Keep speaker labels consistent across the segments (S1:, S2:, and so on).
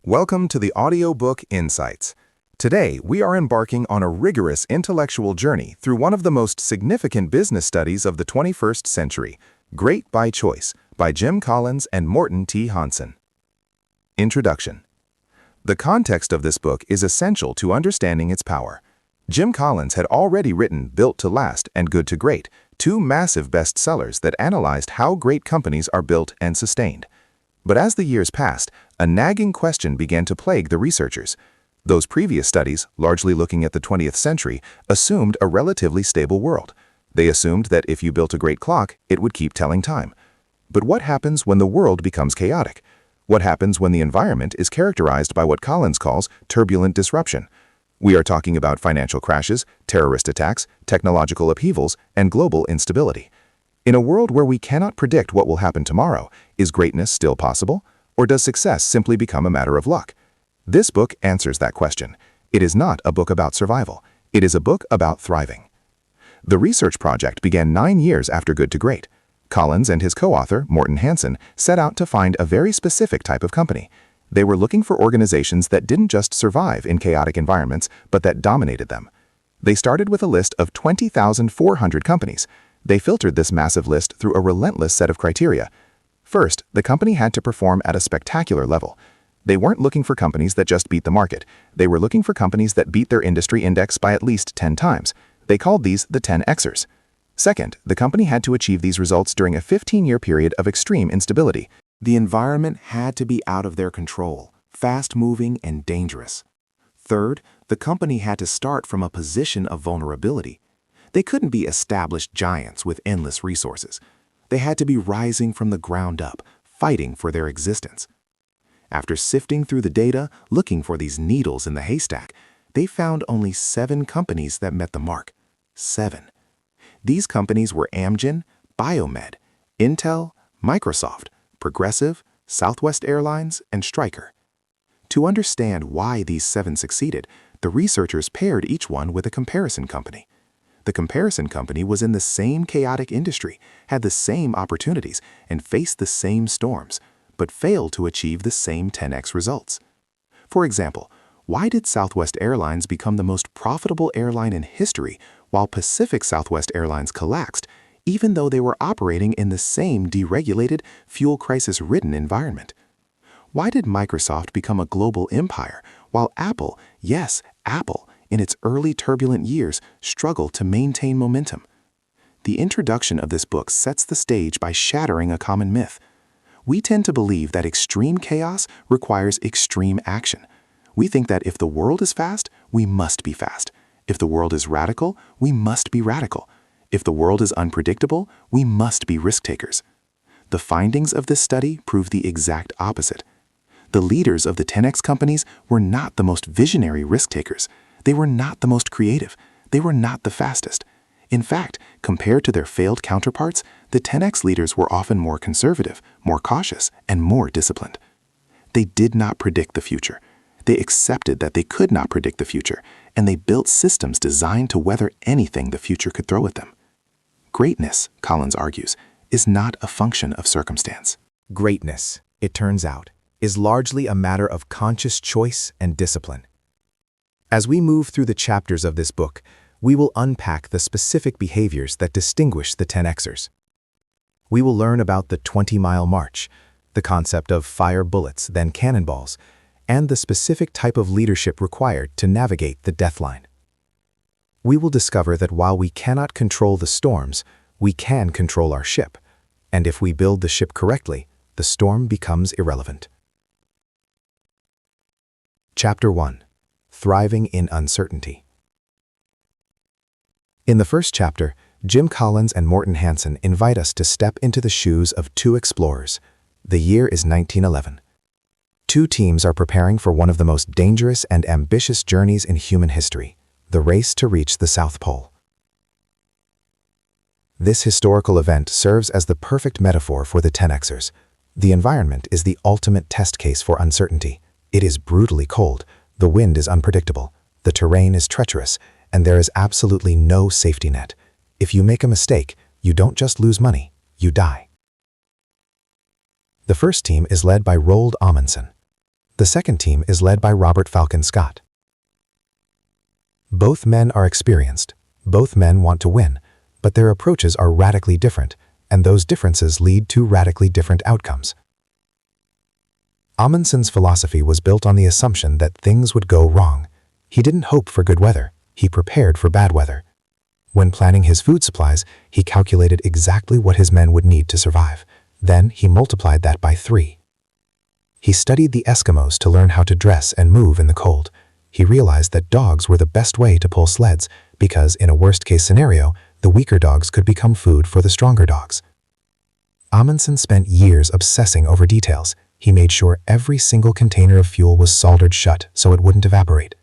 S1: Welcome to the Audiobook Insights. Today, we are embarking on a rigorous intellectual journey through one of the most significant business studies of the 21st century, Great by Choice, by Jim Collins and Morten T. Hansen. Introduction. The context of this book is essential to understanding its power. Jim Collins had already written Built to Last and Good to Great, two massive bestsellers that analyzed how great companies are built and sustained. But as the years passed, a nagging question began to plague the researchers. Those previous studies, largely looking at the 20th century, assumed a relatively stable world. They assumed that if you built a great clock, it would keep telling time. But what happens when the world becomes chaotic? What happens when the environment is characterized by what Collins calls turbulent disruption? We are talking about financial crashes, terrorist attacks, technological upheavals, and global instability. In a world where we cannot predict what will happen tomorrow, is greatness still possible? Or does success simply become a matter of luck? This book answers that question. It is not a book about survival. It is a book about thriving. The research project began 9 years after Good to Great. Collins and his co-author, Morten Hansen, set out to find a very specific type of company. They were looking for organizations that didn't just survive in chaotic environments, but that dominated them. They started with a list of 20,400 companies. They filtered this massive list through a relentless set of criteria. First, the company had to perform at a spectacular level. They weren't looking for companies that just beat the market. They were looking for companies that beat their industry index by at least 10 times. They called these the 10Xers. Second, the company had to achieve these results during a 15-year period of extreme instability. The environment had to be out of their control, fast-moving and dangerous. Third, the company had to start from a position of vulnerability. They couldn't be established giants with endless resources. They had to be rising from the ground up, fighting for their existence. After sifting through the data, looking for these needles in the haystack, they found only 7 companies that met the mark. 7. These companies were Amgen, Biomed, Intel, Microsoft, Progressive, Southwest Airlines, and Stryker. To understand why these 7 succeeded, the researchers paired each one with a comparison company. The comparison company was in the same chaotic industry, had the same opportunities, and faced the same storms, but failed to achieve the same 10x results. For example, why did Southwest Airlines become the most profitable airline in history while Pacific Southwest Airlines collapsed, even though they were operating in the same deregulated, fuel crisis-ridden environment? Why did Microsoft become a global empire while Apple, yes, Apple, in its early turbulent years, struggled to maintain momentum? The introduction of this book sets the stage by shattering a common myth. We tend to believe that extreme chaos requires extreme action. We think that if the world is fast, we must be fast. If the world is radical, we must be radical. If the world is unpredictable, we must be risk-takers. The findings of this study prove the exact opposite. The leaders of the 10X companies were not the most visionary risk-takers. They were not the most creative. They were not the fastest. In fact, compared to their failed counterparts, the 10X leaders were often more conservative, more cautious, and more disciplined. They did not predict the future. They accepted that they could not predict the future, and they built systems designed to weather anything the future could throw at them. Greatness, Collins argues, is not a function of circumstance.
S2: Greatness, it turns out, is largely a matter of conscious choice and discipline. As we move through the chapters of this book, we will unpack the specific behaviors that distinguish the 10Xers. We will learn about the 20-mile march, the concept of fire bullets, then cannonballs, and the specific type of leadership required to navigate the death line. We will discover that while we cannot control the storms, we can control our ship, and if we build the ship correctly, the storm becomes irrelevant. Chapter 1. Thriving in Uncertainty. In the first chapter, Jim Collins and Morten Hansen invite us to step into the shoes of 2 explorers. The year is 1911. 2 teams are preparing for one of the most dangerous and ambitious journeys in human history, the race to reach the South Pole. This historical event serves as the perfect metaphor for the 10Xers. The environment is the ultimate test case for uncertainty. It is brutally cold, the wind is unpredictable, the terrain is treacherous, and there is absolutely no safety net. If you make a mistake, you don't just lose money, you die. The first team is led by Roald Amundsen. The second team is led by Robert Falcon Scott. Both men are experienced. Both men want to win, but their approaches are radically different, and those differences lead to radically different outcomes. Amundsen's philosophy was built on the assumption that things would go wrong. He didn't hope for good weather, he prepared for bad weather. When planning his food supplies, he calculated exactly what his men would need to survive. Then he multiplied that by 3. He studied the Eskimos to learn how to dress and move in the cold. He realized that dogs were the best way to pull sleds because, in a worst-case scenario, the weaker dogs could become food for the stronger dogs. Amundsen spent years obsessing over details. He made sure every single container of fuel was soldered shut so it wouldn't evaporate.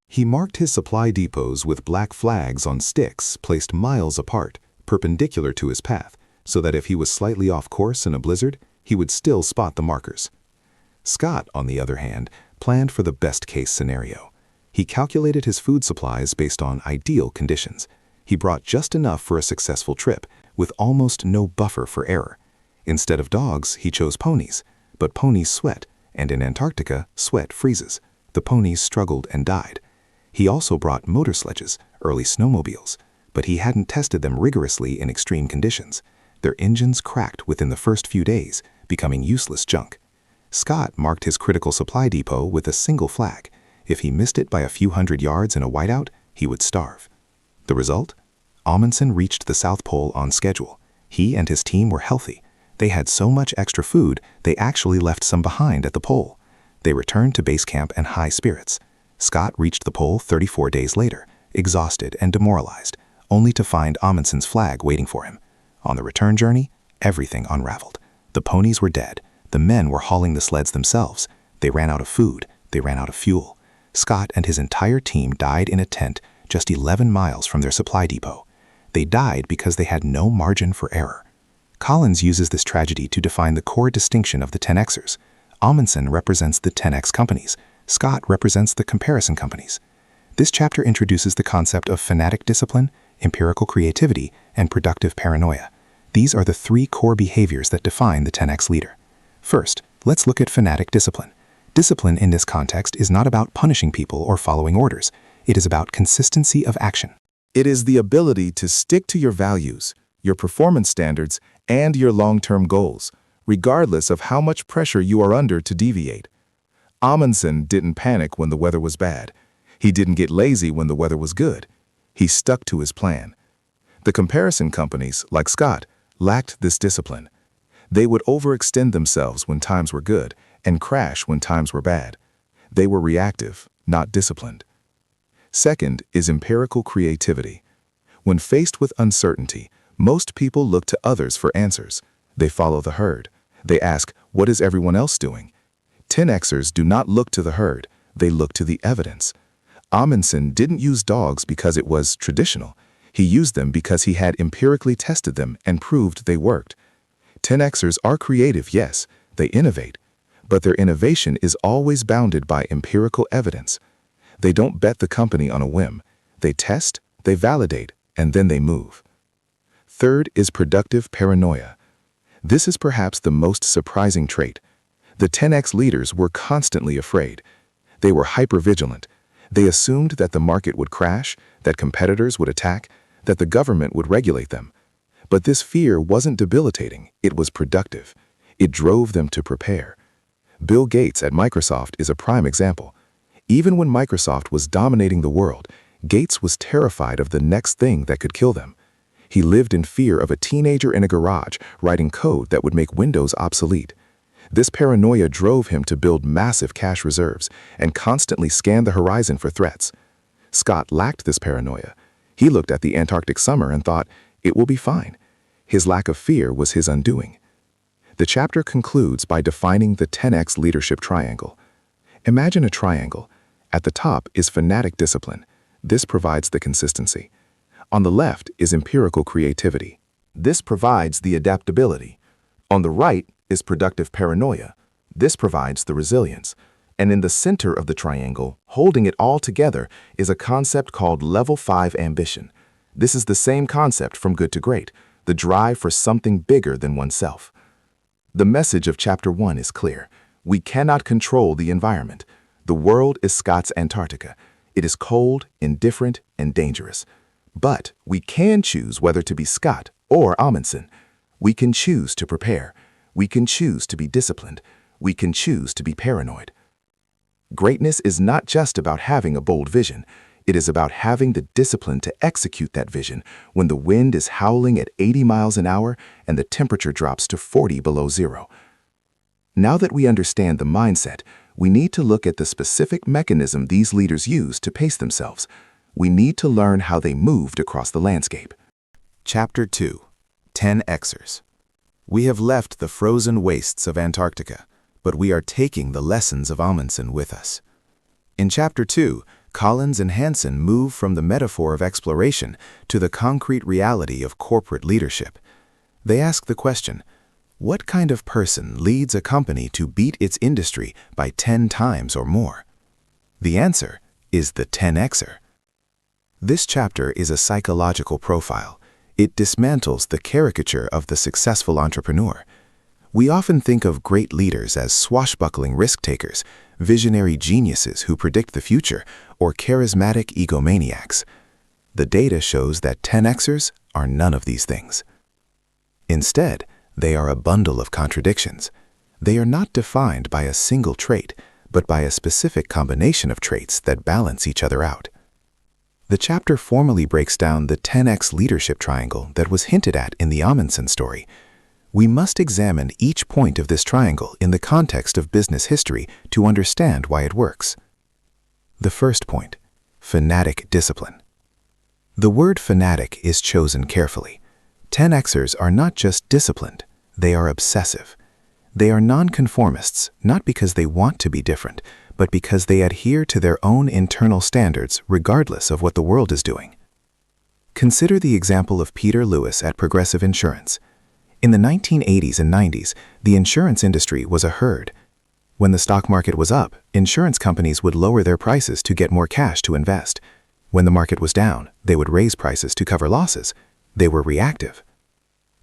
S1: He marked his supply depots with black flags on sticks placed miles apart, perpendicular to his path, so that if he was slightly off course in a blizzard, he would still spot the markers. Scott, on the other hand, planned for the best-case scenario. He calculated his food supplies based on ideal conditions. He brought just enough for a successful trip, with almost no buffer for error. Instead of dogs, he chose ponies. But ponies sweat, and in Antarctica, sweat freezes. The ponies struggled and died. He also brought motor sledges, early snowmobiles, but he hadn't tested them rigorously in extreme conditions. Their engines cracked within the first few days, becoming useless junk. Scott marked his critical supply depot with a single flag. If he missed it by a few hundred yards in a whiteout, he would starve. The result? Amundsen reached the South Pole on schedule. He and his team were healthy. They had so much extra food, they actually left some behind at the pole. They returned to base camp in high spirits. Scott reached the pole 34 days later, exhausted and demoralized, only to find Amundsen's flag waiting for him. On the return journey, everything unraveled. The ponies were dead. The men were hauling the sleds themselves. They ran out of food. They ran out of fuel. Scott and his entire team died in a tent just 11 miles from their supply depot. They died because they had no margin for error. Collins uses this tragedy to define the core distinction of the 10Xers. Amundsen represents the 10X companies. Scott represents the comparison companies. This chapter introduces the concept of fanatic discipline, empirical creativity, and productive paranoia. These are the 3 core behaviors that define the 10X leader. First, let's look at fanatic discipline. Discipline in this context is not about punishing people or following orders. It is about consistency of action.
S3: It is the ability to stick to your values, your performance standards, and your long-term goals, regardless of how much pressure you are under to deviate. Amundsen didn't panic when the weather was bad. He didn't get lazy when the weather was good. He stuck to his plan. The comparison companies, like Scott, lacked this discipline. They would overextend themselves when times were good and crash when times were bad. They were reactive, not disciplined. Second is empirical creativity. When faced with uncertainty, most people look to others for answers. They follow the herd. They ask, what is everyone else doing? 10Xers do not look to the herd. They look to the evidence. Amundsen didn't use dogs because it was traditional. He used them because he had empirically tested them and proved they worked. 10Xers are creative, yes, they innovate, but their innovation is always bounded by empirical evidence. They don't bet the company on a whim. They test, they validate, and then they move. Third is productive paranoia. This is perhaps the most surprising trait. The 10X leaders were constantly afraid. They were hypervigilant. They assumed that the market would crash, that competitors would attack, that the government would regulate them. But this fear wasn't debilitating, it was productive. It drove them to prepare. Bill Gates at Microsoft is a prime example. Even when Microsoft was dominating the world, Gates was terrified of the next thing that could kill them. He lived in fear of a teenager in a garage writing code that would make Windows obsolete. This paranoia drove him to build massive cash reserves and constantly scan the horizon for threats. Scott lacked this paranoia. He looked at the Antarctic summer and thought, it will be fine. His lack of fear was his undoing. The chapter concludes by defining the 10X leadership triangle. Imagine a triangle. At the top is fanatic discipline. This provides the consistency. On the left is empirical creativity. This provides the adaptability. On the right is productive paranoia. This provides the resilience. And in the center of the triangle, holding it all together, is a concept called Level 5 ambition. This is the same concept from Good to Great, the drive for something bigger than oneself. The message of Chapter 1 is clear. We cannot control the environment. The world is Scott's Antarctica. It is cold, indifferent, and dangerous. But we can choose whether to be Scott or Amundsen. We can choose to prepare. We can choose to be disciplined. We can choose to be paranoid. Greatness is not just about having a bold vision. It is about having the discipline to execute that vision when the wind is howling at 80 miles an hour and the temperature drops to 40 below zero. Now that we understand the mindset, we need to look at the specific mechanism these leaders use to pace themselves. We need to learn how they moved across the landscape.
S2: Chapter 2. 10Xers. We have left the frozen wastes of Antarctica, but we are taking the lessons of Amundsen with us. In Chapter 2, Collins and Hansen move from the metaphor of exploration to the concrete reality of corporate leadership. They ask the question, what kind of person leads a company to beat its industry by 10 times or more? The answer is the 10Xer. This chapter is a psychological profile. It dismantles the caricature of the successful entrepreneur. We often think of great leaders as swashbuckling risk-takers, visionary geniuses who predict the future, or charismatic egomaniacs. The data shows that 10Xers are none of these things. Instead, they are a bundle of contradictions. They are not defined by a single trait, but by a specific combination of traits that balance each other out. The chapter formally breaks down the 10X leadership triangle that was hinted at in the Amundsen story. We must examine each point of this triangle in the context of business history to understand why it works. The first point, fanatic discipline. The word fanatic is chosen carefully. 10Xers are not just disciplined, they are obsessive. They are nonconformists, not because they want to be different, but because they adhere to their own internal standards regardless of what the world is doing. Consider the example of Peter Lewis at Progressive Insurance. In the 1980s and 90s, the insurance industry was a herd. When the stock market was up, insurance companies would lower their prices to get more cash to invest. When the market was down, they would raise prices to cover losses. They were reactive.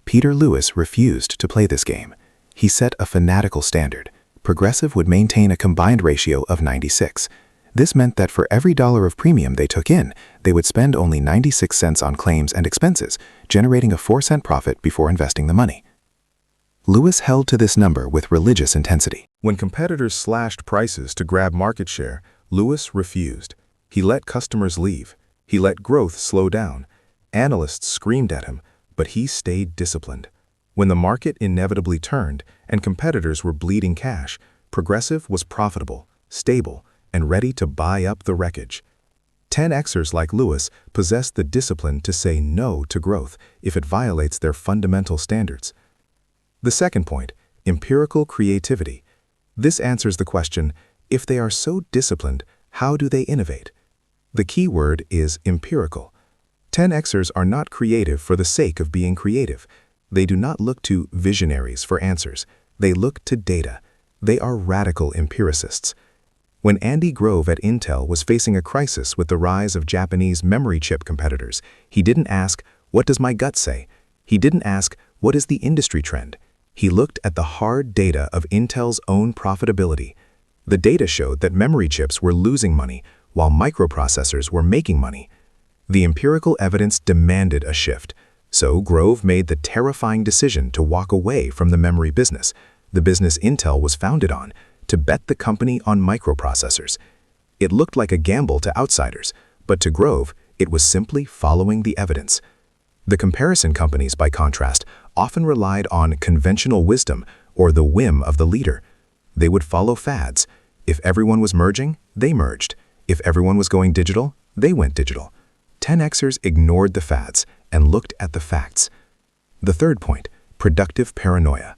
S2: Peter Lewis refused to play this game. He set a fanatical standard. Progressive would maintain a combined ratio of 96. This meant that for every dollar of premium they took in, they would spend only 96 cents on claims and expenses, generating a 4-cent profit before investing the money. Lewis held to this number with religious intensity.
S3: When competitors slashed prices to grab market share, Lewis refused. He let customers leave. He let growth slow down. Analysts screamed at him, but he stayed disciplined. When the market inevitably turned and competitors were bleeding cash, Progressive was profitable, stable, and ready to buy up the wreckage. 10Xers like Lewis possess the discipline to say no to growth if it violates their fundamental standards. The second point, empirical creativity. This answers the question, if they are so disciplined, how do they innovate? The key word is empirical. 10Xers are not creative for the sake of being creative. They do not look to visionaries for answers. They look to data. They are radical empiricists. When Andy Grove at Intel was facing a crisis with the rise of Japanese memory chip competitors, he didn't ask, what does my gut say? He didn't ask, what is the industry trend? He looked at the hard data of Intel's own profitability. The data showed that memory chips were losing money while microprocessors were making money. The empirical evidence demanded a shift. So Grove made the terrifying decision to walk away from the memory business, the business Intel was founded on, to bet the company on microprocessors. It looked like a gamble to outsiders, but to Grove, it was simply following the evidence. The comparison companies, by contrast, often relied on conventional wisdom or the whim of the leader. They would follow fads. If everyone was merging, they merged. If everyone was going digital, they went digital. 10Xers ignored the fads and looked at the facts. The third point, productive paranoia.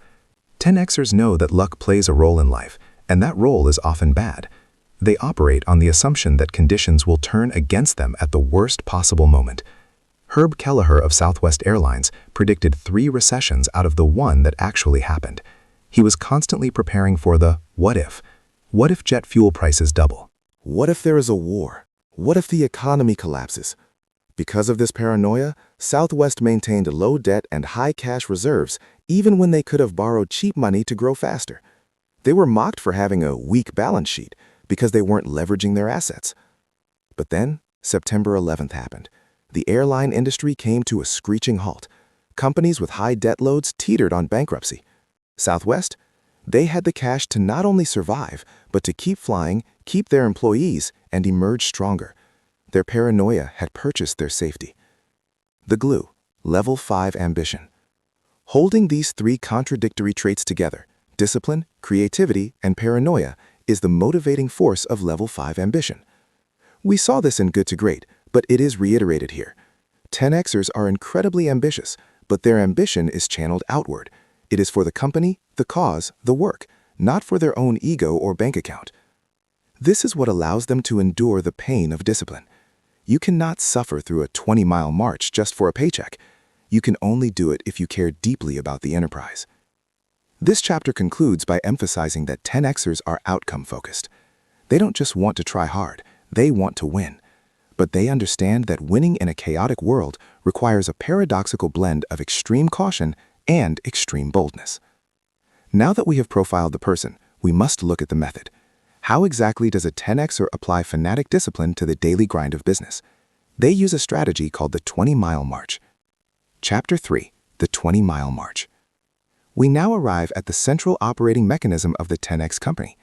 S3: 10Xers know that luck plays a role in life, and that role is often bad. They operate on the assumption that conditions will turn against them at the worst possible moment. Herb Kelleher of Southwest Airlines predicted 3 recessions out of the one that actually happened. He was constantly preparing for the what if. What if jet fuel prices double?
S2: What if there is a war? What if the economy collapses? Because of this paranoia, Southwest maintained low debt and high cash reserves even when they could have borrowed cheap money to grow faster.
S3: They were mocked for having a weak balance sheet because they weren't leveraging their assets. But then, September 11th happened. The airline industry came to a screeching halt. Companies with high debt loads teetered on bankruptcy. Southwest, they had the cash to not only survive, but to keep flying, keep their employees, and emerge stronger. Their paranoia had purchased their safety. The glue, level 5 ambition. Holding these three contradictory traits together, discipline, creativity, and paranoia, is the motivating force of level 5 ambition. We saw this in Good to Great, but it is reiterated here. 10Xers are incredibly ambitious, but their ambition is channeled outward. It is for the company, the cause, the work, not for their own ego or bank account. This is what allows them to endure the pain of discipline. You cannot suffer through a 20-mile march just for a paycheck. You can only do it if you care deeply about the enterprise. This chapter concludes by emphasizing that 10Xers are outcome-focused. They don't just want to try hard, they want to win. But they understand that winning in a chaotic world requires a paradoxical blend of extreme caution and extreme boldness. Now that we have profiled the person, we must look at the method. How exactly does a 10Xer apply fanatic discipline to the daily grind of business? They use a strategy called the 20-mile march. Chapter 3, the 20-mile march. We now arrive at the central operating mechanism of the 10X company.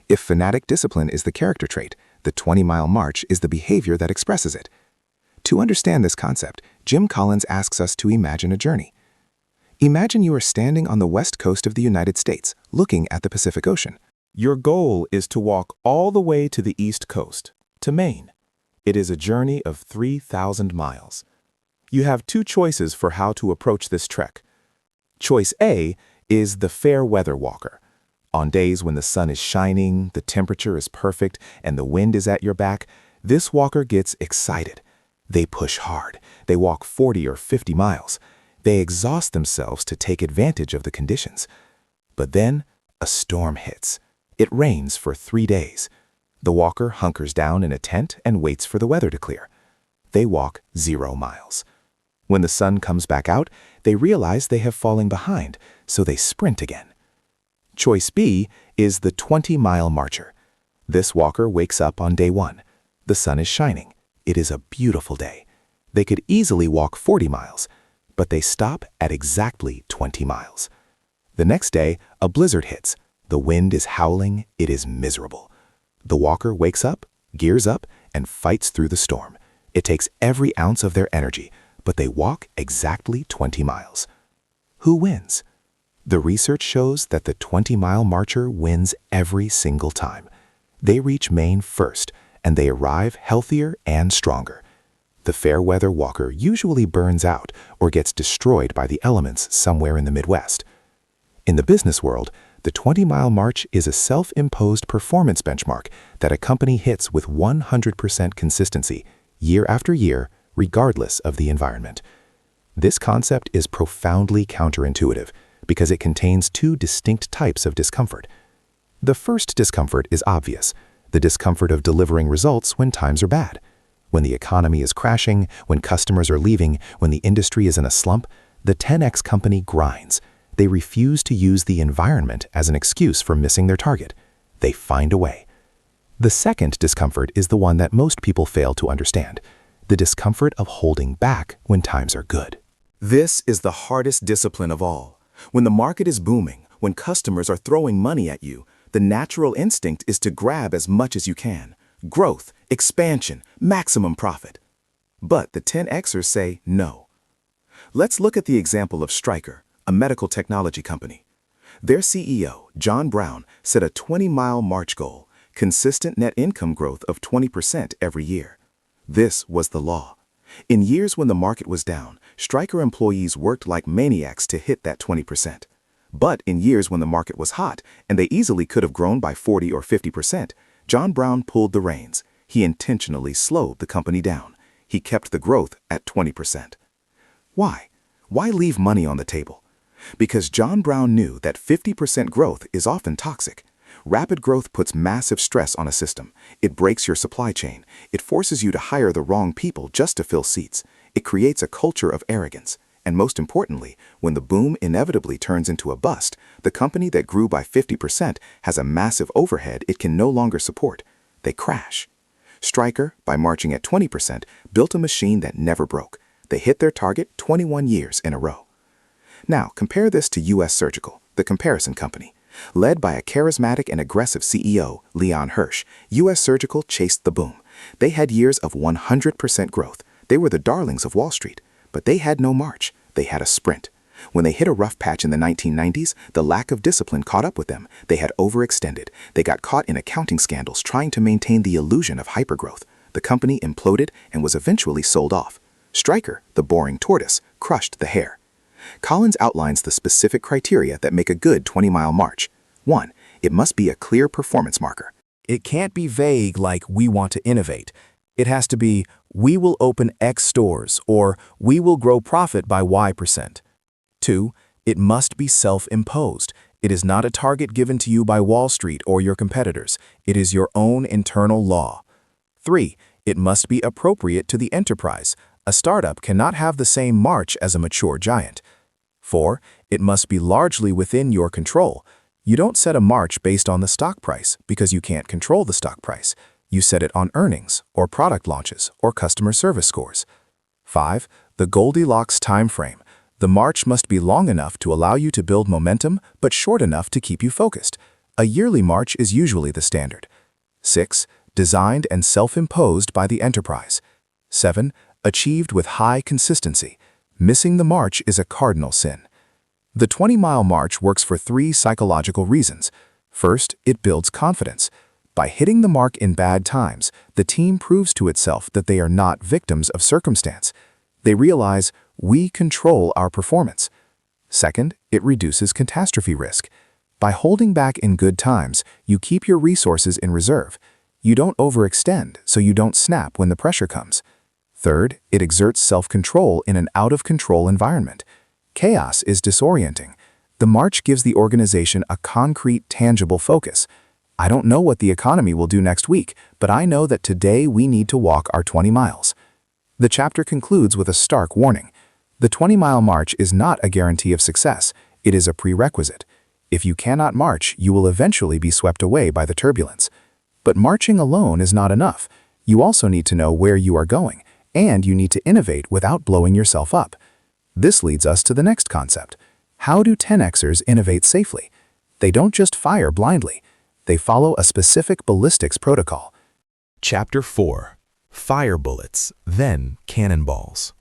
S3: If fanatic discipline is the character trait, the 20-mile march is the behavior that expresses it. To understand this concept, Jim Collins asks us to imagine a journey. Imagine you are standing on the west coast of the United States, looking at the Pacific Ocean.
S1: Your goal is to walk all the way to the East Coast, to Maine. It is a journey of 3,000 miles. You have two choices for how to approach this trek. Choice A is the fair weather walker. On days when the sun is shining, the temperature is perfect, and the wind is at your back, this walker gets excited. They push hard. They walk 40 or 50 miles. They exhaust themselves to take advantage of the conditions. But then, a storm hits. It rains for 3 days. The walker hunkers down in a tent and waits for the weather to clear. They walk 0 miles. When the sun comes back out, they realize they have fallen behind, so they sprint again. Choice B is the 20-mile marcher. This walker wakes up on day 1. The sun is shining. It is a beautiful day. They could easily walk 40 miles, but they stop at exactly 20 miles. The next day, a blizzard hits. The wind is howling. It is miserable. The walker wakes up, gears up, and fights through the storm. It takes every ounce of their energy, but they walk exactly 20 miles. Who wins? The research shows that the 20-mile marcher wins every single time. They reach Maine first, and they arrive healthier and stronger. The fair weather walker usually burns out or gets destroyed by the elements somewhere in the Midwest. In the business world, the 20-mile march is a self-imposed performance benchmark that a company hits with 100% consistency, year after year, regardless of the environment. This concept is profoundly counterintuitive because it contains two distinct types of discomfort. The first discomfort is obvious, the discomfort of delivering results when times are bad. When the economy is crashing, when customers are leaving, when the industry is in a slump, the 10X company grinds. They refuse to use the environment as an excuse for missing their target. They find a way. The second discomfort is the one that most people fail to understand, the discomfort of holding back when times are good.
S3: This is the hardest discipline of all. When the market is booming, when customers are throwing money at you, the natural instinct is to grab as much as you can. Growth, expansion, maximum profit. But the 10Xers say no. Let's look at the example of Stryker, a medical technology company. Their CEO, John Brown, set a 20-mile march goal, consistent net income growth of 20% every year. This was the law. In years when the market was down, Stryker employees worked like maniacs to hit that 20%. But in years when the market was hot and they easily could have grown by 40 or 50%, John Brown pulled the reins. He intentionally slowed the company down. He kept the growth at 20%. Why? Why leave money on the table? Because John Brown knew that 50% growth is often toxic. Rapid growth puts massive stress on a system. It breaks your supply chain. It forces you to hire the wrong people just to fill seats. It creates a culture of arrogance. And most importantly, when the boom inevitably turns into a bust, the company that grew by 50% has a massive overhead it can no longer support. They crash. Stryker, by marching at 20%, built a machine that never broke. They hit their target 21 years in a row. Now, compare this to U.S. Surgical, the comparison company. Led by a charismatic and aggressive CEO, Leon Hirsch, U.S. Surgical chased the boom. They had years of 100% growth. They were the darlings of Wall Street. But they had no march. They had a sprint. When they hit a rough patch in the 1990s, the lack of discipline caught up with them. They had overextended. They got caught in accounting scandals trying to maintain the illusion of hypergrowth. The company imploded and was eventually sold off. Stryker, the boring tortoise, crushed the hare. Collins outlines the specific criteria that make a good 20-mile march. 1. It must be a clear performance marker.
S2: It can't be vague like "we want to innovate." It has to be "we will open X stores" or "we will grow profit by Y%. 2. It must be self-imposed. It is not a target given to you by Wall Street or your competitors. It is your own internal law. 3. It must be appropriate to the enterprise. A startup cannot have the same march as a mature giant. 4. It must be largely within your control. You don't set a march based on the stock price because you can't control the stock price. You set it on earnings, or product launches, or customer service scores. 5. The Goldilocks time frame. The march must be long enough to allow you to build momentum, but short enough to keep you focused. A yearly march is usually the standard. 6. Designed and self-imposed by the enterprise. 7. Achieved with high consistency. Missing the march is a cardinal sin. The 20-mile march works for 3 psychological reasons. First, it builds confidence. By hitting the mark in bad times, the team proves to itself that they are not victims of circumstance. They realize, we control our performance. Second, it reduces catastrophe risk. By holding back in good times, you keep your resources in reserve. You don't overextend, so you don't snap when the pressure comes. Third, it exerts self-control in an out-of-control environment. Chaos is disorienting. The march gives the organization a concrete, tangible focus. I don't know what the economy will do next week, but I know that today we need to walk our 20 miles. The chapter concludes with a stark warning. The 20-mile march is not a guarantee of success. It is a prerequisite. If you cannot march, you will eventually be swept away by the turbulence. But marching alone is not enough. You also need to know where you are going, and you need to innovate without blowing yourself up. This leads us to the next concept. How do 10Xers innovate safely? They don't just fire blindly. They follow a specific ballistics protocol.
S4: Chapter 4. Fire bullets, then cannonballs.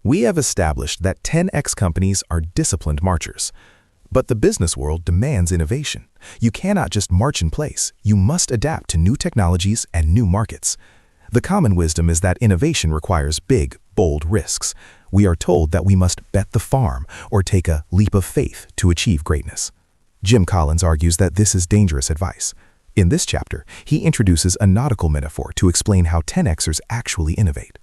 S4: We have established that 10X companies are disciplined marchers. But the business world demands innovation. You cannot just march in place. You must adapt to new technologies and new markets. The common wisdom is that innovation requires big, bold risks. We are told that we must bet the farm or take a leap of faith to achieve greatness. Jim Collins argues that this is dangerous advice. In this chapter, he introduces a nautical metaphor to explain how 10Xers actually innovate.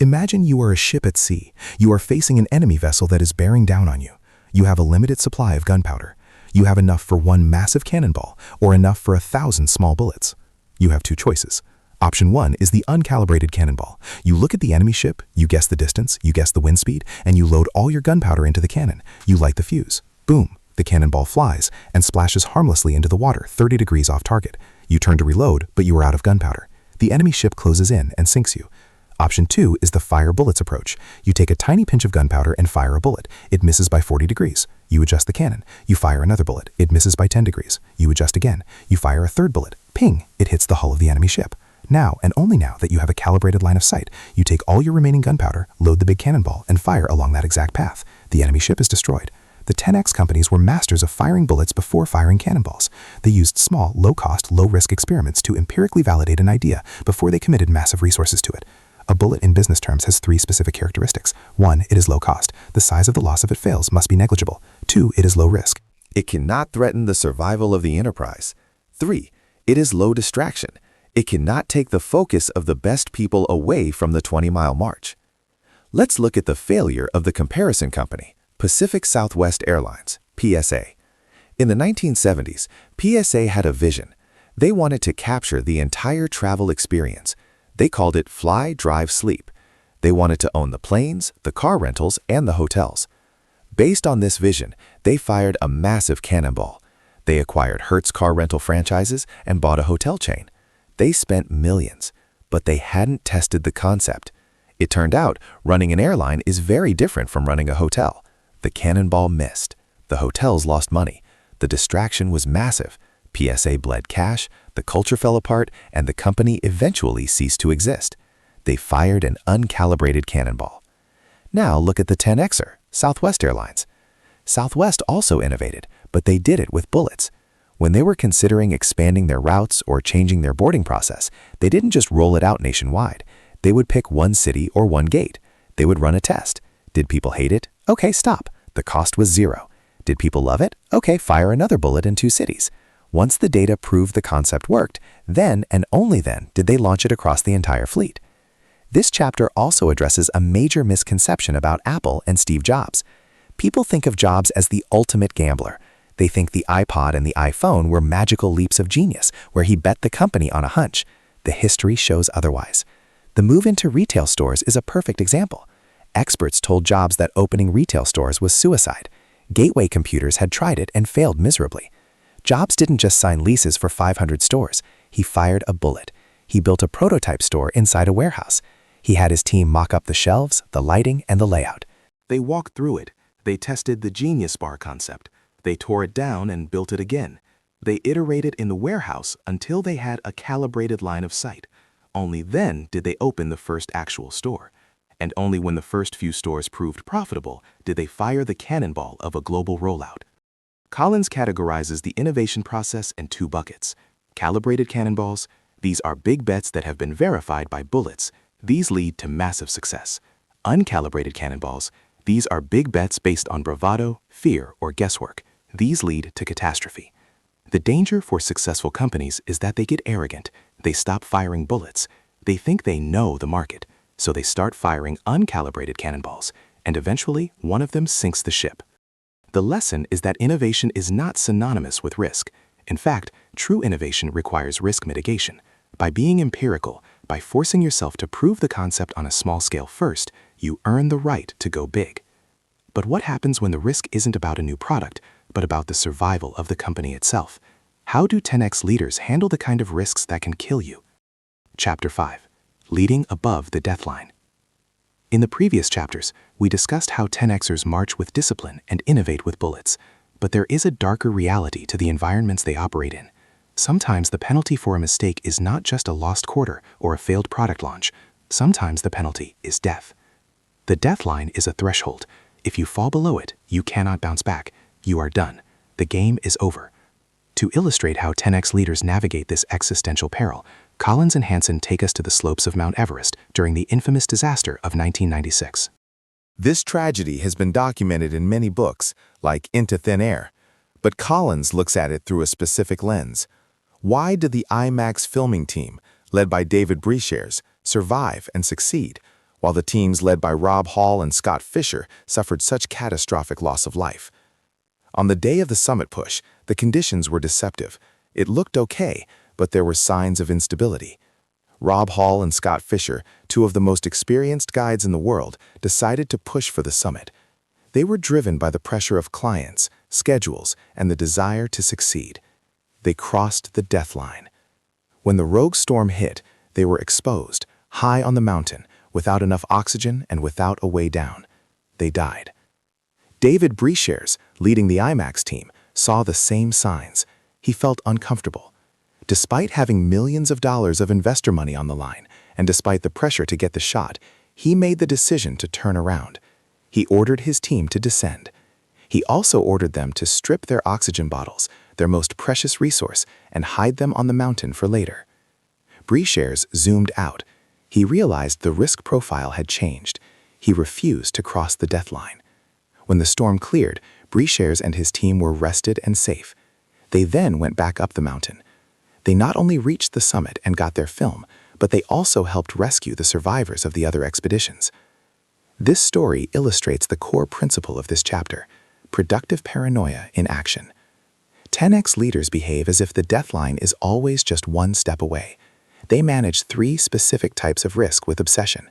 S4: Imagine you are a ship at sea. You are facing an enemy vessel that is bearing down on you. You have a limited supply of gunpowder. You have enough for one massive cannonball or enough for 1,000 small bullets. You have 2 choices. Option 1 is the uncalibrated cannonball. You look at the enemy ship, you guess the distance, you guess the wind speed, and you load all your gunpowder into the cannon. You light the fuse. Boom! The cannonball flies and splashes harmlessly into the water 30 degrees off target. You turn to reload, but you are out of gunpowder. The enemy ship closes in and sinks you. Option 2 is the fire bullets approach. You take a tiny pinch of gunpowder and fire a bullet. It misses by 40 degrees. You adjust the cannon. You fire another bullet. It misses by 10 degrees. You adjust again. You fire a third bullet. Ping! It hits the hull of the enemy ship. Now, and only now that you have a calibrated line of sight, you take all your remaining gunpowder, load the big cannonball, and fire along that exact path. The enemy ship is destroyed. The 10X companies were masters of firing bullets before firing cannonballs. They used small, low-cost, low-risk experiments to empirically validate an idea before they committed massive resources to it. A bullet in business terms has 3 specific characteristics. 1, it is low cost. The size of the loss if it fails must be negligible. 2, it is low risk.
S5: It cannot threaten the survival of the enterprise. 3, it is low distraction. It cannot take the focus of the best people away from the 20-mile march. Let's look at the failure of the comparison company, Pacific Southwest Airlines, PSA. In the 1970s, PSA had a vision. They wanted to capture the entire travel experience. They called it Fly, Drive, Sleep. They wanted to own the planes, the car rentals, and the hotels. Based on this vision, they fired a massive cannonball. They acquired Hertz car rental franchises and bought a hotel chain. They spent millions, but they hadn't tested the concept. It turned out running an airline is very different from running a hotel. The cannonball missed. The hotels lost money. The distraction was massive. PSA bled cash, the culture fell apart, and the company eventually ceased to exist. They fired an uncalibrated cannonball. Now look at the 10Xer, Southwest Airlines. Southwest also innovated, but they did it with bullets. When they were considering expanding their routes or changing their boarding process, they didn't just roll it out nationwide. They would pick one city or one gate. They would run a test. Did people hate it? Okay, stop. The cost was zero. Did people love it? Okay, fire another bullet in 2 cities. Once the data proved the concept worked, then and only then did they launch it across the entire fleet. This chapter also addresses a major misconception about Apple and Steve Jobs. People think of Jobs as the ultimate gambler. They think the iPod and the iPhone were magical leaps of genius, where he bet the company on a hunch. The history shows otherwise. The move into retail stores is a perfect example. Experts told Jobs that opening retail stores was suicide. Gateway Computers had tried it and failed miserably. Jobs didn't just sign leases for 500 stores. He fired a bullet. He built a prototype store inside a warehouse. He had his team mock up the shelves, the lighting, and the layout.
S3: They walked through it. They tested the Genius Bar concept. They tore it down and built it again. They iterated in the warehouse until they had a calibrated line of sight. Only then did they open the first actual store. And only when the first few stores proved profitable did they fire the cannonball of a global rollout. Collins categorizes the innovation process in 2 buckets. Calibrated cannonballs, these are big bets that have been verified by bullets. These lead to massive success. Uncalibrated cannonballs, these are big bets based on bravado, fear, or guesswork. These lead to catastrophe. The danger for successful companies is that they get arrogant. They stop firing bullets. They think they know the market, so they start firing uncalibrated cannonballs, and eventually one of them sinks the ship. The lesson is that innovation is not synonymous with risk. In fact, true innovation requires risk mitigation. By being empirical, by forcing yourself to prove the concept on a small scale first, you earn the right to go big. But what happens when the risk isn't about a new product, but about the survival of the company itself? How do 10X leaders handle the kind of risks that can kill you? Chapter 5. Leading above the death line. In the previous chapters, we discussed how 10Xers march with discipline and innovate with bullets. But there is a darker reality to the environments they operate in. Sometimes the penalty for a mistake is not just a lost quarter or a failed product launch. Sometimes the penalty is death. The death line is a threshold. If you fall below it, you cannot bounce back. You are done. The game is over. To illustrate how 10X leaders navigate this existential peril, Collins and Hansen take us to the slopes of Mount Everest during the infamous disaster of 1996.
S1: This tragedy has been documented in many books, like Into Thin Air, but Collins looks at it through a specific lens. Why did the IMAX filming team, led by David Brichers, survive and succeed, while the teams led by Rob Hall and Scott Fisher suffered such catastrophic loss of life? On the day of the summit push, the conditions were deceptive. It looked okay, but there were signs of instability. Rob Hall and Scott Fisher, 2 of the most experienced guides in the world, decided to push for the summit. They were driven by the pressure of clients, schedules, and the desire to succeed. They crossed the death line. When the rogue storm hit, they were exposed, high on the mountain, without enough oxygen and without a way down. They died. David Brichers, leading the IMAX team, saw the same signs. He felt uncomfortable. Despite having millions of dollars of investor money on the line, and despite the pressure to get the shot, he made the decision to turn around. He ordered his team to descend. He also ordered them to strip their oxygen bottles, their most precious resource, and hide them on the mountain for later. Brichers zoomed out. He realized the risk profile had changed. He refused to cross the death line. When the storm cleared, Brichers and his team were rested and safe. They then went back up the mountain. They not only reached the summit and got their film, but they also helped rescue the survivors of the other expeditions. This story illustrates the core principle of this chapter: productive paranoia in action. 10X leaders behave as if the death line is always just one step away. They manage 3 specific types of risk with obsession.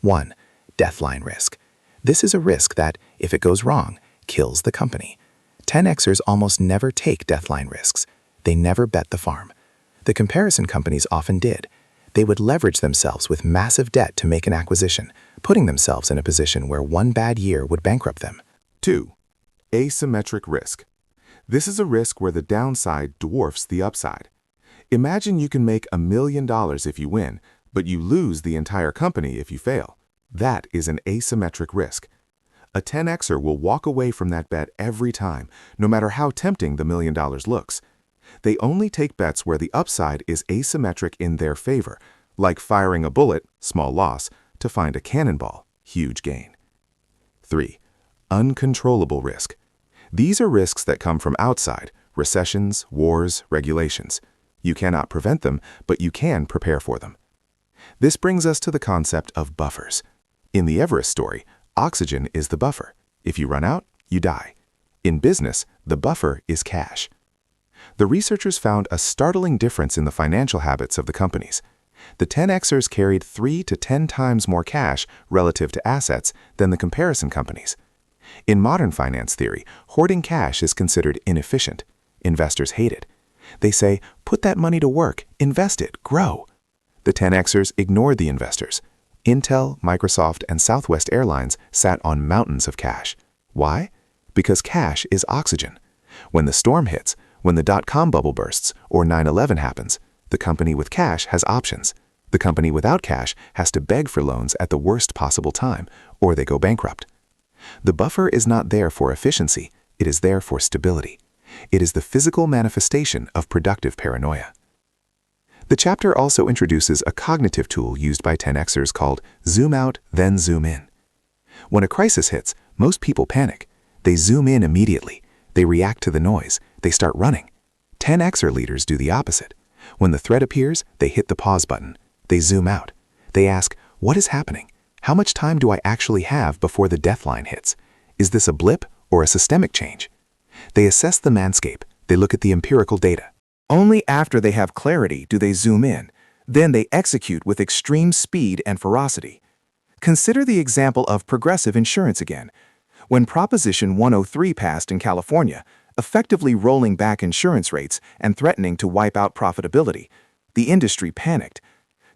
S1: 1.
S2: Deathline risk. This is a risk that, if it goes wrong, kills the company. 10Xers almost never take deathline risks. They never bet the farm. The comparison companies often did. They would leverage themselves with massive debt to make an acquisition, putting themselves in a position where one bad year would bankrupt them.
S3: 2. Asymmetric risk. This is a risk where the downside dwarfs the upside. Imagine you can make $1 million if you win, but you lose the entire company if you fail. That is an asymmetric risk. A 10Xer will walk away from that bet every time, no matter how tempting the $1 million looks. They only take bets where the upside is asymmetric in their favor, like firing a bullet, small loss, to find a cannonball, huge gain. 3. Uncontrollable risk. These are risks that come from outside, recessions, wars, regulations. You cannot prevent them, but you can prepare for them. This brings us to the concept of buffers. In the Everest story, oxygen is the buffer. If you run out, you die. In business, the buffer is cash. The researchers found a startling difference in the financial habits of the companies. The 10Xers carried 3 to 10 times more cash relative to assets than the comparison companies. In modern finance theory, hoarding cash is considered inefficient. Investors hate it. They say, put that money to work, invest it, grow. The 10Xers ignored the investors. Intel, Microsoft, and Southwest Airlines sat on mountains of cash. Why? Because cash is oxygen. When the storm hits, when the dot-com bubble bursts, or 9/11 happens, the company with cash has options. The company without cash has to beg for loans at the worst possible time, or they go bankrupt. The buffer is not there for efficiency, it is there for stability. It is the physical manifestation of productive paranoia. The chapter also introduces a cognitive tool used by 10Xers called zoom out, then zoom in. When a crisis hits, most people panic. They zoom in immediately. They react to the noise. They start running. 10Xer leaders do the opposite. When the threat appears, they hit the pause button. They zoom out. They ask, what is happening? How much time do I actually have before the death line hits? Is this a blip or a systemic change? They assess the landscape. They look at the empirical data. Only after they have clarity do they zoom in. Then they execute with extreme speed and ferocity. Consider the example of Progressive Insurance again. When Proposition 103 passed in California, effectively rolling back insurance rates and threatening to wipe out profitability, the industry panicked.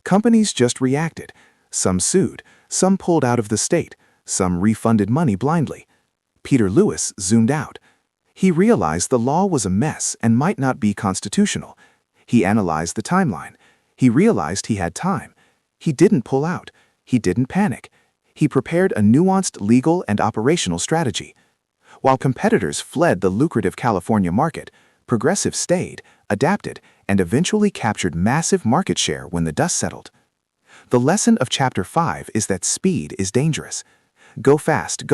S3: Companies just reacted. Some sued, some pulled out of the state, some refunded money blindly. Peter Lewis zoomed out. He realized the law was a mess and might not be constitutional. He analyzed the timeline. He realized he had time. He didn't pull out. He didn't panic. He prepared a nuanced legal and operational strategy. While competitors fled the lucrative California market, Progressive stayed, adapted, and eventually captured massive market share when the dust settled. The lesson of Chapter 5 is that speed is dangerous. Go fast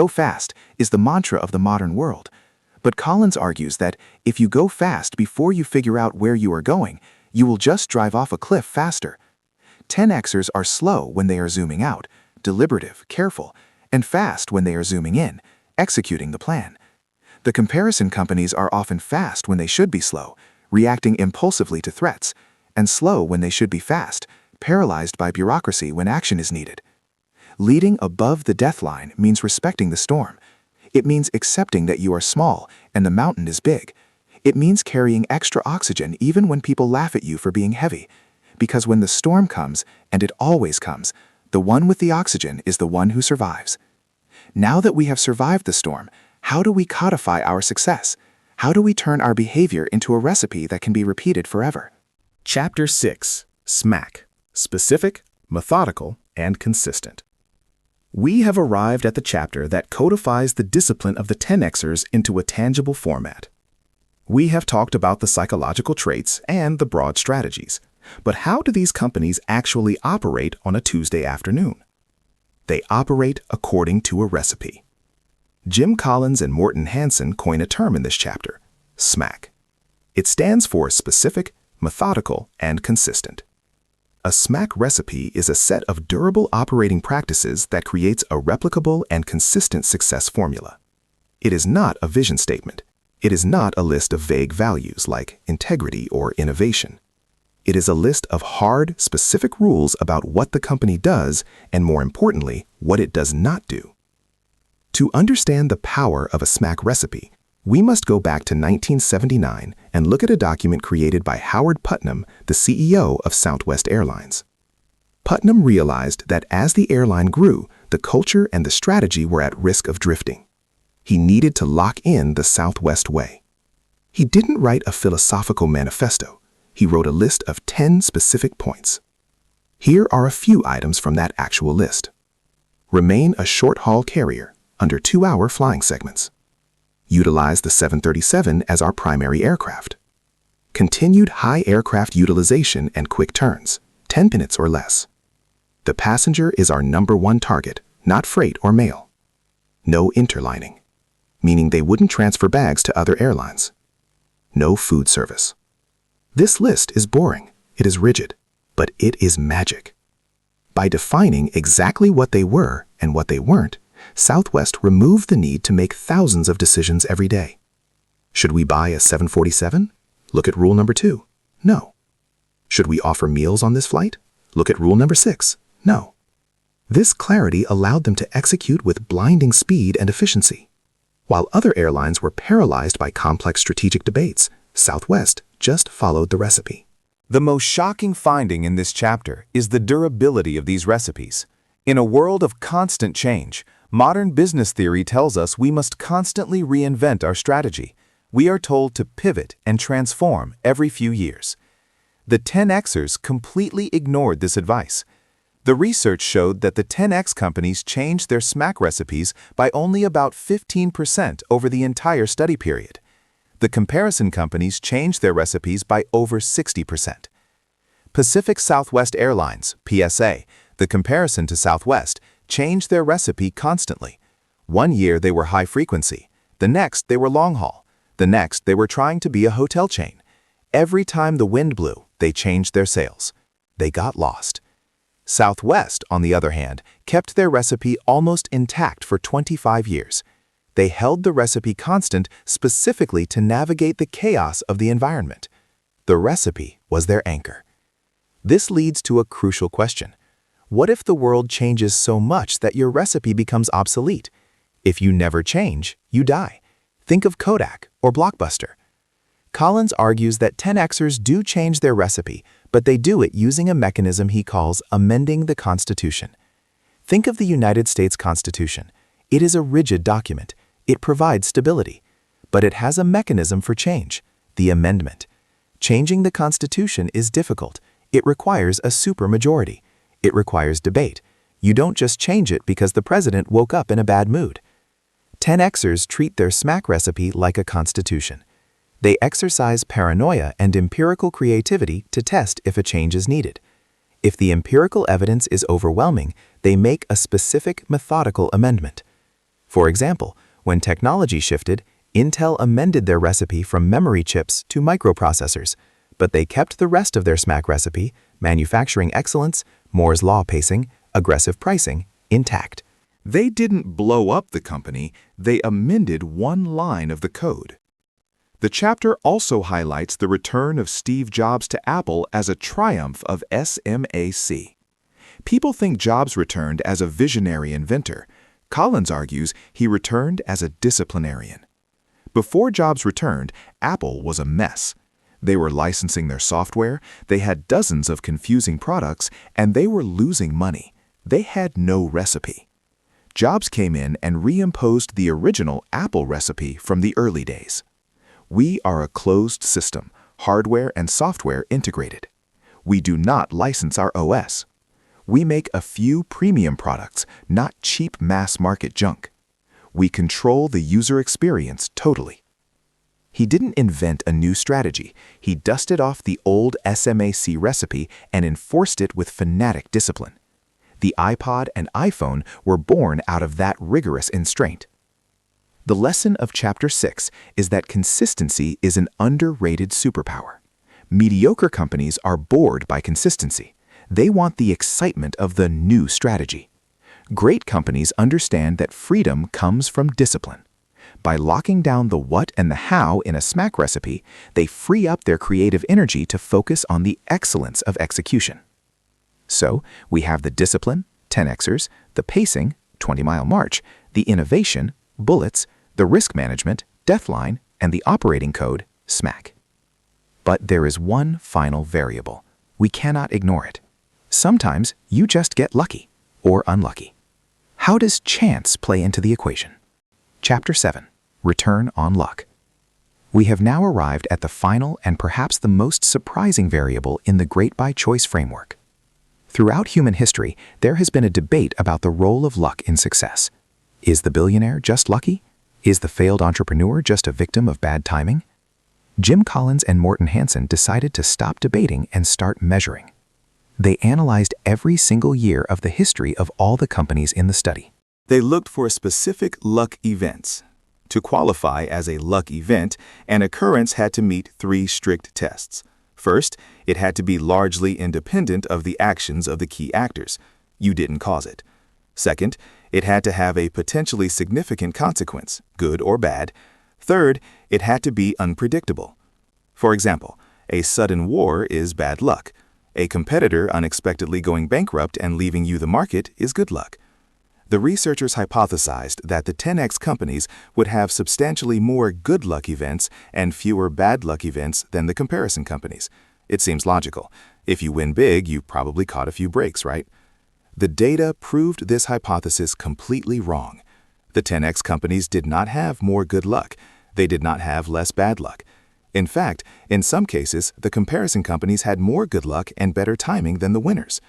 S3: is the mantra of the modern world. But Collins argues that if you go fast before you figure out where you are going, you will just drive off a cliff faster. 10Xers are slow when they are zooming out, deliberative, careful, and fast when they are zooming in, executing the plan. The comparison companies are often fast when they should be slow, reacting impulsively to threats, and slow when they should be fast, paralyzed by bureaucracy when action is needed. Leading above the death line means respecting the storm. It means accepting that you are small and the mountain is big. It means carrying extra oxygen even when people laugh at you for being heavy. Because when the storm comes, and it always comes, the one with the oxygen is the one who survives. Now that we have survived the storm, how do we codify our success? How do we turn our behavior into a recipe that can be repeated forever?
S4: Chapter 6. SMAC. Specific, methodical, and consistent. We have arrived at the chapter that codifies the discipline of the 10Xers into a tangible format. We have talked about the psychological traits and the broad strategies, but how do these companies actually operate on a Tuesday afternoon? They operate according to a recipe. Jim Collins and Morten Hansen coin a term in this chapter, SMAC. It stands for specific, methodical, and consistent. A SMAC recipe is a set of durable operating practices that creates a replicable and consistent success formula. It is not a vision statement. It is not a list of vague values like integrity or innovation. It is a list of hard, specific rules about what the company does and, more importantly,
S3: what it does not do. To understand the power of a smack recipe, we must go back to 1979 and look at a document created by Howard Putnam, the CEO of Southwest Airlines. Putnam realized that as the airline grew, the culture and the strategy were at risk of drifting. He needed to lock in the Southwest way. He didn't write a philosophical manifesto. He wrote a list of 10 specific points. Here are a few items from that actual list. Remain a short-haul carrier, under 2-hour flying segments. Utilize the 737 as our primary aircraft. Continued high aircraft utilization and quick turns, 10 minutes or less. The passenger is our #1 target, not freight or mail. No interlining, meaning they wouldn't transfer bags to other airlines. No food service. This list is boring, it is rigid, but it is magic. By defining exactly what they were and what they weren't, Southwest removed the need to make thousands of decisions every day. Should we buy a 747? Look at rule number 2. No. Should we offer meals on this flight? Look at rule number 6. No. This clarity allowed them to execute with blinding speed and efficiency. While other airlines were paralyzed by complex strategic debates, Southwest just followed the recipe.
S4: The most shocking finding in this chapter is the durability of these recipes. In a world of constant change, modern business theory tells us we must constantly reinvent our strategy. We are told to pivot and transform every few years. The 10Xers completely ignored this advice. The research showed that the 10X companies changed their smack recipes by only about 15% over the entire study period. The comparison companies changed their recipes by over 60%. Pacific Southwest Airlines, PSA, the comparison to Southwest, changed their recipe constantly. One year they were high frequency, the next they were long haul, the next they were trying to be a hotel chain. Every time the wind blew, they changed their sails. They got lost. Southwest, on the other hand, kept their recipe almost intact for 25 years. They held the recipe constant specifically to navigate the chaos of the environment. The recipe was their anchor. This leads to a crucial question. What if the world changes so much that your recipe becomes obsolete? If you never change, you die. Think of Kodak or Blockbuster. Collins argues that 10Xers do change their recipe, but they do it using a mechanism he calls amending the Constitution. Think of the United States Constitution. It is a rigid document. It provides stability. But it has a mechanism for change, the amendment. Changing the Constitution is difficult. It requires a supermajority. It requires debate. You don't just change it because the president woke up in a bad mood. 10Xers treat their smack recipe like a constitution. They exercise paranoia and empirical creativity to test if a change is needed. If the empirical evidence is overwhelming, they make a specific methodical amendment. For example, when technology shifted, Intel amended their recipe from memory chips to microprocessors, but they kept the rest of their smack recipe, manufacturing excellence, Moore's law pacing, aggressive pricing, intact.
S3: They didn't blow up the company, they amended one line of the code. The chapter also highlights the return of Steve Jobs to Apple as a triumph of SMAC. People think Jobs returned as a visionary inventor. Collins argues he returned as a disciplinarian. Before Jobs returned, Apple was a mess. They were licensing their software, they had dozens of confusing products, and they were losing money. They had no recipe. Jobs came in and reimposed the original Apple recipe from the early days. We are a closed system, hardware and software integrated. We do not license our OS. We make a few premium products, not cheap mass-market junk. We control the user experience totally. He didn't invent a new strategy. He dusted off the old SMAC recipe and enforced it with fanatic discipline. The iPod and iPhone were born out of that rigorous constraint. The lesson of Chapter 6 is that consistency is an underrated superpower. Mediocre companies are bored by consistency. They want the excitement of the new strategy. Great companies understand that freedom comes from discipline. By locking down the what and the how in a smack recipe, they free up their creative energy to focus on the excellence of execution. So, we have the discipline,
S2: 10Xers, the pacing, 20-mile march, the innovation, bullets, the risk management, deathline, and the operating code, smack. But there is one final variable. We cannot ignore it. Sometimes you just get lucky or unlucky. How does chance play into the equation? Chapter 7. Return on luck. We have now arrived at the final and perhaps the most surprising variable in the Great by Choice framework. Throughout human history, there has been a debate about the role of luck in success. Is the billionaire just lucky? Is the failed entrepreneur just a victim of bad timing? Jim Collins and Morten Hansen decided to stop debating and start measuring. They analyzed every single year of the history of all the companies in the study.
S3: They looked for specific luck events. To qualify as a luck event, an occurrence had to meet 3 strict tests. First, it had to be largely independent of the actions of the key actors. You didn't cause it. Second, it had to have a potentially significant consequence, good or bad. Third, it had to be unpredictable. For example, a sudden war is bad luck. A competitor unexpectedly going bankrupt and leaving you the market is good luck. The researchers hypothesized that the 10X companies would have substantially more good luck events and fewer bad luck events than the comparison companies. It seems logical. If you win big, you probably caught a few breaks, right? The data proved this hypothesis completely wrong. The 10X companies did not have more good luck. They did not have less bad luck. In fact, in some cases, the comparison companies had more good luck and better timing than the winners.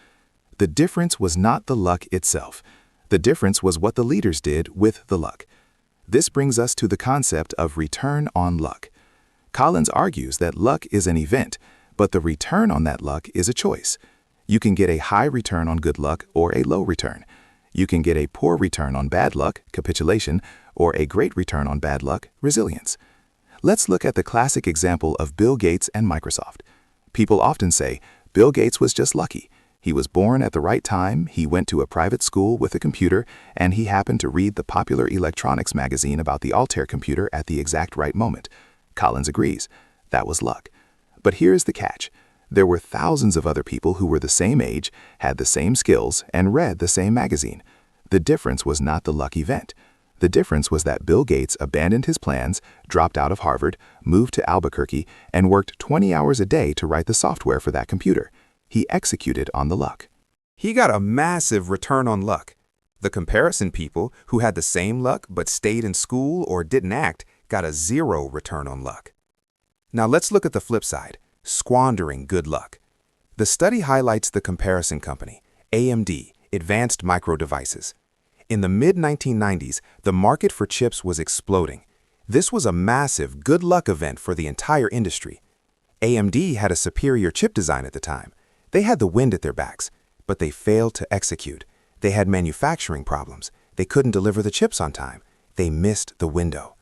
S3: The difference was not the luck itself. The difference was what the leaders did with the luck. This brings us to the concept of return on luck. Collins argues that luck is an event, but the return on that luck is a choice. You can get a high return on good luck or a low return. You can get a poor return on bad luck, capitulation, or a great return on bad luck, resilience. Let's look at the classic example of Bill Gates and Microsoft. People often say, Bill Gates was just lucky. He was born at the right time, he went to a private school with a computer, and he happened to read the popular electronics magazine about the Altair computer at the exact right moment. Collins agrees. That was luck. But here's the catch. There were thousands of other people who were the same age, had the same skills, and read the same magazine. The difference was not the luck event. The difference was that Bill Gates abandoned his plans, dropped out of Harvard, moved to Albuquerque, and worked 20 hours a day to write the software for that computer. He executed on the luck.
S6: He got a massive return on luck. The comparison people who had the same luck but stayed in school or didn't act got a 0 return on luck. Now let's look at the flip side, squandering good luck. The study highlights the comparison company, AMD, Advanced Micro Devices. In the mid-1990s, the market for chips was exploding. This was a massive good luck event for the entire industry. AMD had a superior chip design at the time. They had the wind at their backs, but they failed to execute. They had manufacturing problems. They couldn't deliver the chips on time. They missed the window.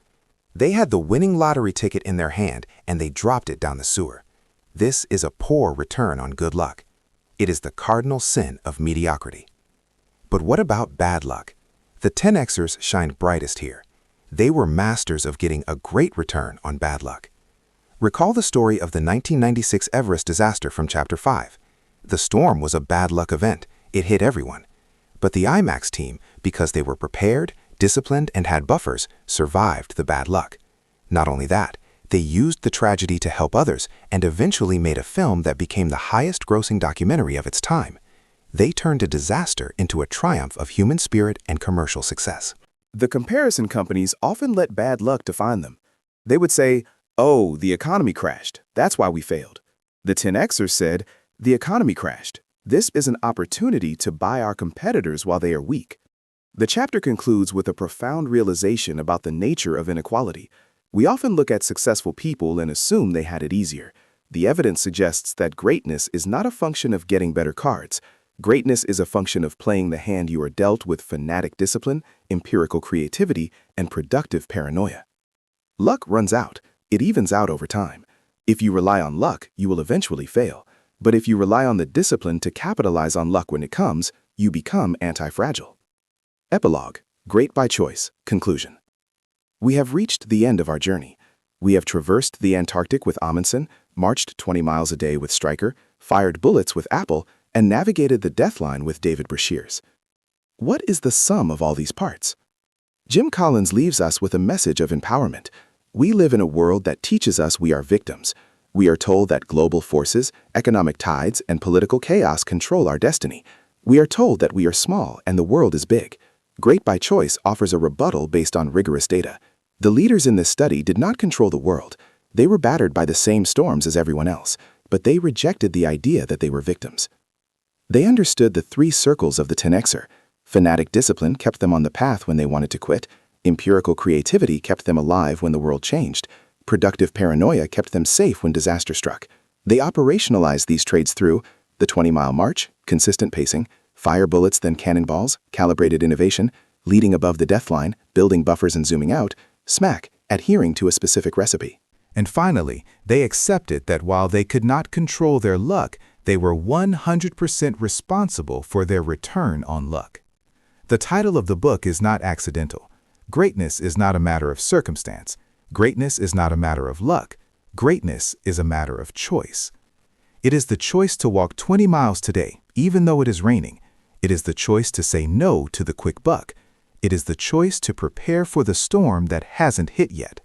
S6: They had the winning lottery ticket in their hand, and they dropped it down the sewer. This is a poor return on good luck. It is the cardinal sin of mediocrity. But what about bad luck? The 10Xers shined brightest here. They were masters of getting a great return on bad luck. Recall the story of the 1996 Everest disaster from Chapter 5. The storm was a bad luck event. It hit everyone. But the IMAX team, because they were prepared, disciplined, and had buffers, survived the bad luck. Not only that, they used the tragedy to help others and eventually made a film that became the highest-grossing documentary of its time. They turned a disaster into a triumph of human spirit and commercial success.
S3: The comparison companies often let bad luck define them. They would say, "Oh, the economy crashed. That's why we failed." The 10Xers said, "The economy crashed. This is an opportunity to buy our competitors while they are weak." The chapter concludes with a profound realization about the nature of inequality. We often look at successful people and assume they had it easier. The evidence suggests that greatness is not a function of getting better cards. Greatness is a function of playing the hand you are dealt with fanatic discipline, empirical creativity, and productive paranoia. Luck runs out. It evens out over time. If you rely on luck, you will eventually fail. But if you rely on the discipline to capitalize on luck when it comes, you become anti-fragile. Epilogue, Great by Choice, Conclusion. We have reached the end of our journey. We have traversed the Antarctic with Amundsen, marched 20 miles a day with Stryker, fired bullets with Apple, and navigated the death line with David Brashears. What is the sum of all these parts? Jim Collins leaves us with a message of empowerment. We live in a world that teaches us we are victims. We are told that global forces, economic tides, and political chaos control our destiny. We are told that we are small and the world is big. Great by Choice offers a rebuttal based on rigorous data. The leaders in this study did not control the world. They were battered by the same storms as everyone else, but they rejected the idea that they were victims. They understood the 3 circles of the 10Xer. Fanatic discipline kept them on the path when they wanted to quit. Empirical creativity kept them alive when the world changed. Productive paranoia kept them safe when disaster struck. They operationalized these traits through the 20-mile march, consistent pacing, fire bullets then cannonballs, calibrated innovation, leading above the death line, building buffers and zooming out, smack, adhering to a specific recipe.
S1: And finally, they accepted that while they could not control their luck, they were 100% responsible for their return on luck. The title of the book is not accidental. Greatness is not a matter of circumstance. Greatness is not a matter of luck. Greatness is a matter of choice. It is the choice to walk 20 miles today, even though it is raining. It is the choice to say no to the quick buck. It is the choice to prepare for the storm that hasn't hit yet.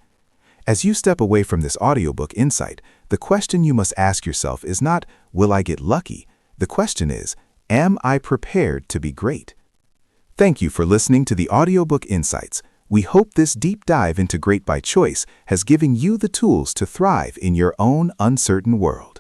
S1: As you step away from this audiobook insight, the question you must ask yourself is not, will I get lucky? The question is, am I prepared to be great? Thank you for listening to the Audiobook Insights. We hope this deep dive into Great by Choice has given you the tools to thrive in your own uncertain world.